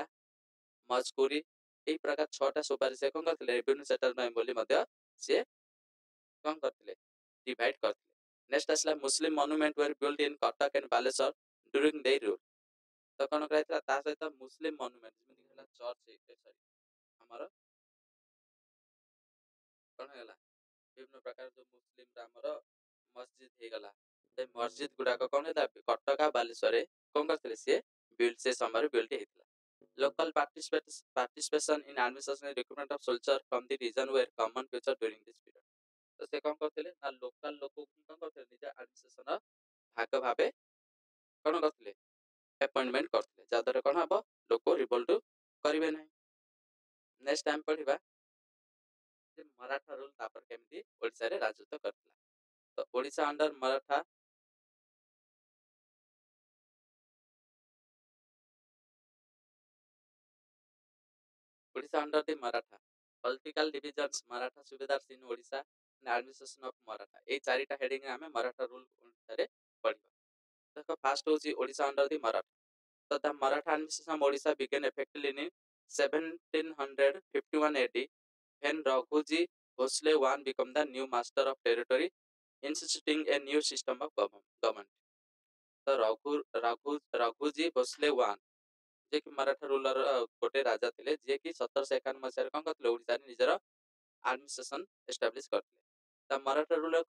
ମଜକୁରୀ, এই ପ୍ରକାର 6ଟା ସୁବାରେ ସେ କଣ କରିଥିଲେ ରେଭିନ୍ୟୁ ସେଟଲମେଣ୍ଟ ବୋଲି ମଧ୍ୟ ସିଏ କଣ କରିଥିଲେ ଡିଭାଇଡ କରିଥିଲେ। ନେକ୍ସଟ ଆସିଲା Muslim monument were build in Cuttack and Baleshwar during the rule. ତ କଣ କରାଯାଇଥିଲା ତା ସହିତ ମୁସଲିମ ମନୁମେଣ୍ଟ ଯେମିତି ହେଲା ଚର୍ଚ୍ଚ ସରି ଆମର କଣ ହେଇଗଲା ବିଭିନ୍ନ ପ୍ରକାର ଯୋଉ ମୁସଲିମ ଆମର ମସଜିଦ ହେଇଗଲା ସେ ମସଜିଦ ଗୁଡାକ କଣ ହେଇଥିଲା କଟକ ବାଲେଶ୍ୱରରେ କଣ କରିଥିଲେ ସିଏ ବିଲ୍ଡ ସେ ସମୟରେ ବିଲ୍ଡ ହେଇଥିଲା। Local participation in administration recruitment of soldier from the region were common feature during this period. ତ ସେ କଣ କରୁଥିଲେ ନା ଲୋକାଲ ଲୋକଙ୍କୁ କଣ କରୁଥିଲେ ନିଜ ଆଡମିନିଷ୍ଟ୍ରେସନ ଭାଗ ଭାବେ କଣ କରୁଥିଲେ ଆପଏଣ୍ଟମେଣ୍ଟ କରୁଥିଲେ ଯାହାଦ୍ୱାରା କଣ ହବ ଲୋକ ରିଭୋଲ୍ଟ କରିବେ ନାହିଁ। ନେକ୍ସଟ ଟାଇମ ପଢିବା ଯେ ମରାଠା ରୁଲ ତାପରେ କେମିତି ଓଡ଼ିଶାରେ ରାଜତ୍ୱ କରିଥିଲା। ତ Odisha under Maratha Odisha under the Maratha political divisions Maratha Subedars in Odisha and administration of Maratha এই চারিটা হেডিং রে ଆମେ ମରାଠା ରୁଲ ଅନୁସାରେ ପଢିବା। ଦେଖ ଫାଷ୍ଟ ହଉଛି Odisha under the Maratha। So the Maratha administration of Odisha began effectively in 1751 AD when Raghuji Bhosle I became the new master of territory instituting a new system of government। ତ Raghuji Bhosle one ଯିଏକି Maratha ruler ଗୋଟେ ରାଜା ଥିଲେ ଯିଏକି 1751 ମସିହାରେ କଣ କରିଥିଲେ ଓଡ଼ିଶାରେ ନିଜର administration establish କରିଥିଲେ। The Maratha ruler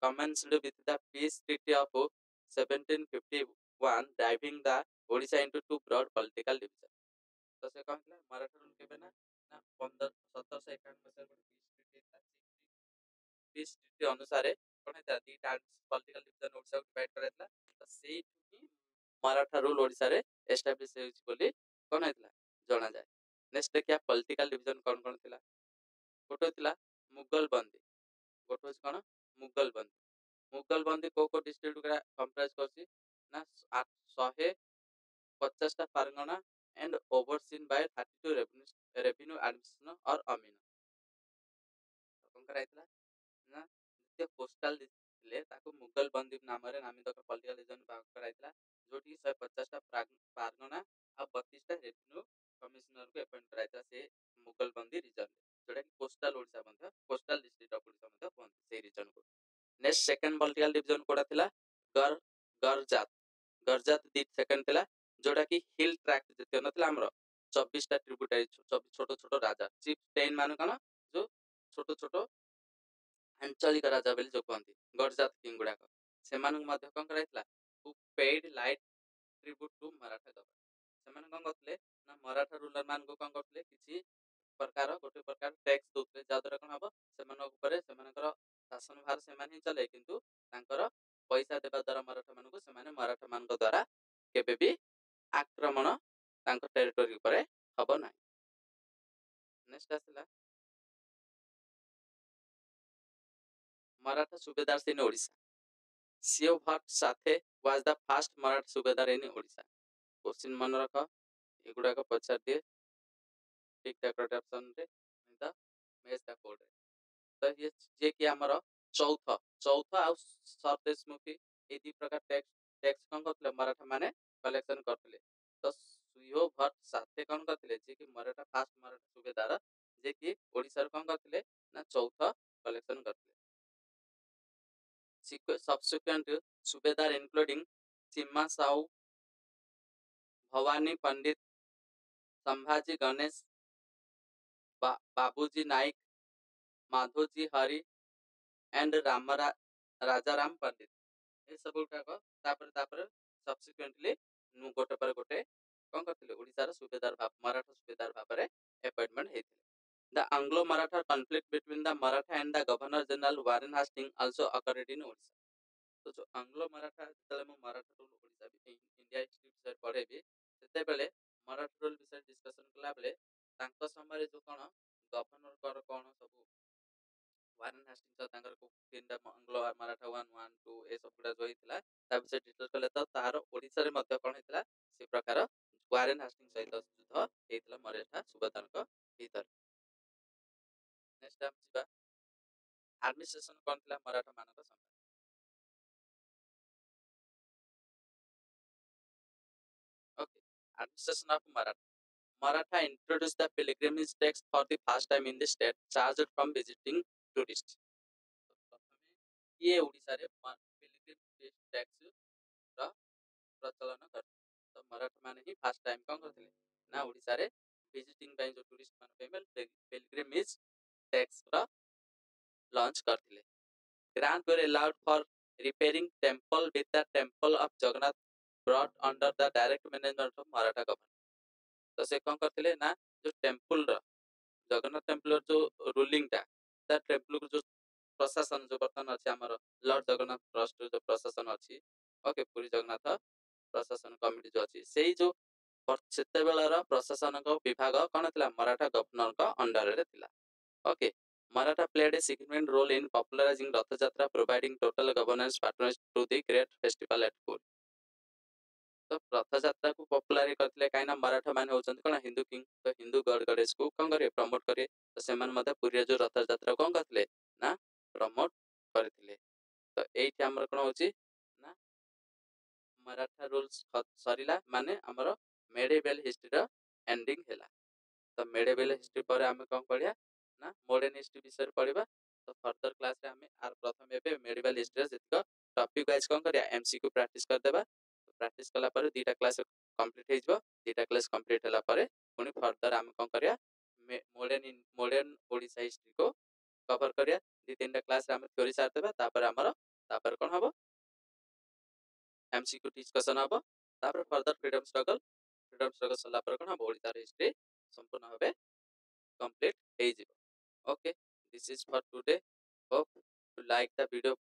commenced with the peace treaty of 1751 driving the Odisha into two broad political divisions। ତ ସେ କଣ ହେଇଥିଲା ମରାଠା ରୁଲ କେବେ ନା 1751 ମସିହାରେ ଗୋଟେ ପିସ୍ ଟ୍ରିଟି ହେଇଥିଲା। ପିସ୍ ଟ୍ରିଟି ଅନୁସାରେ କଣ ହେଇଥିଲା ଦିଟା ପଲିଟିକାଲ ଡିଭିଜନ ଓଡ଼ିଶାକୁ ଡିଭାଇଡ କରାଯାଇଥିଲା। ତ ସେଇଠୁ ହିଁ ମରାଠା ରୁଲ ଓଡ଼ିଶାରେ ଏଷ୍ଟାବ୍ଲିଶ ହେଉଛି ବୋଲି କଣ ହେଇଥିଲା ଜଣାଯାଏ। ନେକ୍ସଟ ଦେଖିବା ପଲିଟିକାଲ ଡିଭିଜନ କଣ କଣ ଥିଲା। ଗୋଟେ ଥିଲା ମୁଗଲ ବନ୍ଦୀ, ଗୋଟେ ହଉଛି କଣ ମୁଗଲ ବନ୍ଦୀ। ମୁଗଲ ବନ୍ଦୀ କୋଉ ଡିଷ୍ଟ୍ରିକ୍ଟ କମ୍ପ୍ରାଇଜ କରୁଛି ନା 150ଟା ପାରଗଣା and overseen by 32 revenue administration or amina। କଣ କରାଯାଇଥିଲା ନା ଦ୍ୱିତୀୟ କୋଷ୍ଟାଲ ଥିଲେ ତାକୁ ମୁଗଲ ବନ୍ଦୀ ନାମରେ ନାମିତ ପଲିଟିକାଲ ଡିଭିଜନ ଭାଗ କରାଯାଇଥିଲା ଯୋଉଠି 150ଟା ପାରଗଣା ଆଉ 32ଟା ରେଭିନ୍ୟୁ କମିଶନରକୁ ଆପଏଣ୍ଟ କରାଯାଇଥିଲା ସେ ମୁଗଲ ବନ୍ଦୀ ରିଜନରେ ଯୋଉଟା କି କୋଷ୍ଟାଲ ଓଡ଼ିଶା ମଧ୍ୟ କୋଷ୍ଟାଲ ଡିଷ୍ଟ୍ରିକ୍ଟ ଅଫ ଓଡ଼ିଶା ମଧ୍ୟ କୁହନ୍ତି ସେଇ ରିଜନକୁ। ନେକ୍ସଟ ସେକେଣ୍ଡ ପଲିଟିକାଲ ଡିଭିଜନ କୋଉଟା ଥିଲା ଗରଜାତ। ଗରଜାତ ସେକେଣ୍ଡ ଥିଲା ଯୋଉଟା କି ହିଲ ଟ୍ରାକ୍ଟ ଯେତେ ନଥିଲା ଆମର 24ଟା ଟ୍ରିବ୍ୟୁଟାରୀ ଛୋଟ ଛୋଟ ରାଜା ଚିଫ ଟେନ୍ ମାନେ କଣ ଯୋଉ ଛୋଟ ଛୋଟ ଆଞ୍ଚଳିକ ରାଜା ବୋଲି ଯୋଉ କୁହନ୍ତି ଗଡଜାତ କିଙ୍ଗ ଗୁଡାକ ସେମାନଙ୍କୁ ମଧ୍ୟ କଣ କରାଯାଇଥିଲା who paid light tribute to Maratha government. ସେମାନେ କଣ କରୁଥିଲେ ନା ମରାଠା ରୁଲର ମାନଙ୍କୁ କଣ କରୁଥିଲେ କିଛି ଗୋଟେ ପ୍ରକାର ଟ୍ୟାକ୍ସ ଦଉଥିଲେ ଯାହାଦ୍ୱାରା କଣ ହବ ସେମାନଙ୍କ ଉପରେ ସେମାନଙ୍କର ଶାସନ ଭାର ସେମାନେ ହିଁ ଚଲେ କିନ୍ତୁ ତାଙ୍କର ପଇସା ଦେବା ଦ୍ୱାରା ମରାଠା ମାନଙ୍କୁ ସେମାନେ ମରାଠା ମାନଙ୍କ ଦ୍ୱାରା କେବେ ବି ଆକ୍ରମଣ ତାଙ୍କ ଟେରିଟୋରି ଉପରେ ହବ ନାହିଁ। ନେକ୍ସଟ ଆସିଲା Maratha subedar in Odisha. Shiv Bhatt Sathe was the first Maratha subedar in Odisha. Question ମନେ ରଖ ଏଗୁଡାକ ପଚାରି ଦିଏ ଠିକ ଡେକୋରେସନରେ ଦ ମେଜ ଦ କୋଡରେ। ତ ଯିଏ କି ଆମର ଚୌଥ ଆଉ ସରଦେଶମୁଖୀ ଏଇ ଦି ପ୍ରକାର ଟେକ୍ସ କଣ କରୁଥିଲେ ମରାଠା ମାନେ କଲେକ୍ସନ କରୁଥିଲେ। ତ ଶିବ ଭଟ୍ଟ ସାଥେ କଣ କରିଥିଲେ ଯିଏ କି ଫାଷ୍ଟ ମରାଠା ସୁବେଦାର ଯିଏ କି ଓଡ଼ିଶାରୁ କଣ କରିଥିଲେ ନା ଚୌଥ କଲେକ୍ସନ କରିଥିଲେ। Subsequent Subedar including Chimma Sau, Bhavani Pandit, Sambhaji Ganesh, Babuji Naik, Madhoji Hari and Rajaram Pandit ଏ ସବୁ ଗୁଡାକ ତାପରେ ସବସିକ୍ୱେଣ୍ଟଲି ଗୋଟେ ପରେ ଗୋଟେ କଣ କରିଥିଲେ ଓଡ଼ିଶାର ମରାଠା ସୁବେଦାର ଭାବରେ ଆପଏଣ୍ଟମେଣ୍ଟ ହେଇଥିଲେ। The Anglo-Maratha conflict between the Maratha and the Governor General Warren Hastings also occurred in Odisha। ତ ଯୋଉ ଆଙ୍ଗ୍ଲୋ ମାରାଠା ଯେତେବେଳେ ମୁଁ Maratha rule Odisha India history ବିଷୟରେ ପଢ଼େଇବି ସେତେବେଳେ ମାରାଠା ରୁଲ୍ ବିଷୟରେ ଡିସ୍କସନ୍ କଲାବେଳେ ତାଙ୍କ ସମୟରେ ଯୋଉ କ'ଣ ଗଭର୍ଣ୍ଣରଙ୍କର କ'ଣ ସବୁ ୱାରେନ୍ ହାଷ୍ଟିଙ୍ଗର ତାଙ୍କର ତିନିଟା ଆଙ୍ଗ୍ଲୋ ମାରାଠା 1 1 2 ଏସବୁ ଗୁଡ଼ା ଯୋଉ ହେଇଥିଲା ତା ବିଷୟରେ ଡିଟେଲ୍ କଲେ ତ ତାହାର ଓଡ଼ିଶାରେ ମଧ୍ୟ କ'ଣ ହେଇଥିଲା ସେ ପ୍ରକାର ୱାରେନ୍ ହାଷ୍ଟିଙ୍ଗ ସହିତ ଯୁଦ୍ଧ ହେଇଥିଲା ମରାଠା ସୁବାଦାରଙ୍କ ଭିତରେ। ନେକ୍ସଟ ଆମେ ଯିବା ଆଡମିନିଷ୍ଟ୍ରେସନ କ'ଣ ଥିଲା ମରାଠା ମାନଙ୍କ ସମୟରେ। Okay. Administration of Maratha. Maratha introduced the pilgrimage tax for the first time in the state, charged from visiting tourists. ପ୍ରଥମେ କିଏ ଓଡ଼ିଶାରେ ପିଲଗ୍ରିମ ଟ୍ୟାକ୍ସ ର ପ୍ରଚଳନ କରିଥିଲେ? ତ ମରାଠା ମାନେ ହିଁ ଫାର୍ଷ୍ଟ ଟାଇମ୍ କ'ଣ କରିଥିଲେ ନା ଓଡ଼ିଶାରେ ଭିଜିଟିଂ ପାଇଁ ଯୋଉ ଟୁରିଷ୍ଟ ମାନଙ୍କ ପାଇଁ ପିଲଗ୍ରିମେଜ ଟ୍ୟାକ୍ସ ର ଲଞ୍ଚ କରିଥିଲେ। Grants were allowed for repairing temple with the temple of Jagannath brought under the direct management of Maratha government। ତ ସେ କ'ଣ କରିଥିଲେ ନା ଯୋଉ ଟେମ୍ପଲର ଜଗନ୍ନାଥ ଟେମ୍ପଲର ଯୋଉ ରୁଲିଂଟା ତା ଟେମ୍ପଲକୁ ଯୋଉ ପ୍ରଶାସନ ଯୋଉ ବର୍ତ୍ତମାନ ଅଛି ଆମର ଲର୍ଡ ଜଗନ୍ନାଥ ଟ୍ରଷ୍ଟ ଯୋଉ ପ୍ରଶାସନ ଅଛି ଓକେ ପୁରୀ ଜଗନ୍ନାଥ ପ୍ରଶାସନ କମିଟି ଯୋଉ ଅଛି ସେଇ ଯୋଉ ସେତେବେଳର ପ୍ରଶାସନଙ୍କ ବିଭାଗ କ'ଣ ଥିଲା ମରାଠା ଗଭର୍ଣ୍ଣରଙ୍କ ଅଣ୍ଡରରେ ଥିଲା। Okay Maratha played a significant role in popularizing Rath Yatra, providing total governance patronage to the great festival at Puri। ତ ରଥଯାତ୍ରାକୁ ପପୁଲାର କରିଥିଲେ କାହିଁକିନା ମରାଠା ମାନେ ହଉଛନ୍ତି କ'ଣ ହିନ୍ଦୁ କିଙ୍ଗ ତ ହିନ୍ଦୁ ଗଡ ଗଡେଜକୁ କ'ଣ କରିବେ ପ୍ରମୋଟ କରିବେ ତ ସେମାନେ ମଧ୍ୟ ପୁରୀରେ ଯୋଉ ରଥଯାତ୍ରା କ'ଣ କରିଥିଲେ ନା ପ୍ରମୋଟ କରିଥିଲେ। ତ ଏଇଠି ଆମର କ'ଣ ହଉଛି ନା ମରାଠା ରୁଲ୍ସ ସରିଲା ମାନେ ଆମର ମେଡିଭେଲ ହିଷ୍ଟ୍ରିର ଏଣ୍ଡିଂ ହେଲା। ତ ମେଡିଭେଲ ହିଷ୍ଟ୍ରି ପରେ ଆମେ କ'ଣ ପଢିବା ନା ମଡର୍ଣ୍ଣ ହିଷ୍ଟ୍ରି ବିଷୟରେ ପଢିବା। ତ ଫର୍ଦର କ୍ଲାସରେ ଆମେ ପ୍ରଥମେ ଏବେ ମେଡିଭାଲ ହିଷ୍ଟ୍ରିର ଯେତିକ ଟପିକ ୱାଇଜ କ'ଣ କରିବା ଏମସିକ୍ୟୁ ପ୍ରାକ୍ଟିସ କରିଦେବା। ପ୍ରାକ୍ଟିସ କଲା ପରେ ଦୁଇଟା କ୍ଲାସ କମ୍ପ୍ଲିଟ ହେଇଯିବ। ଦୁଇଟା କ୍ଲାସ କମ୍ପ୍ଲିଟ ହେଲା ପରେ ପୁଣି ଫର୍ଦର ଆମେ କ'ଣ କରିବା ମଡର୍ଣ୍ଣ ଓଡ଼ିଶା ହିଷ୍ଟ୍ରିକୁ କଭର କରିବା। ଦୁଇ ତିନିଟା କ୍ଲାସରେ ଆମେ ଥ୍ୟୋରି ସାରିଦେବା ତାପରେ କ'ଣ ହବ ଏମସିକ୍ୟୁ ଡିସ୍କସନ ହବ। ତାପରେ ଫର୍ଦର ଫ୍ରିଡମ ଷ୍ଟ୍ରଗଲ ସରିଲା ପରେ କ'ଣ ହବ ଓଡ଼ିଶାର ହିଷ୍ଟ୍ରି ସମ୍ପୂର୍ଣ୍ଣ ଭାବେ complete ହେଇଯିବ। Okay, this is for today. Hope you like the video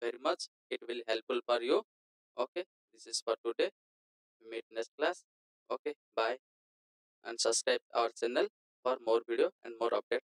very much. It will helpful for you. Okay, this is for today. Meet next class. Okay, bye and subscribe our channel for more video and more update.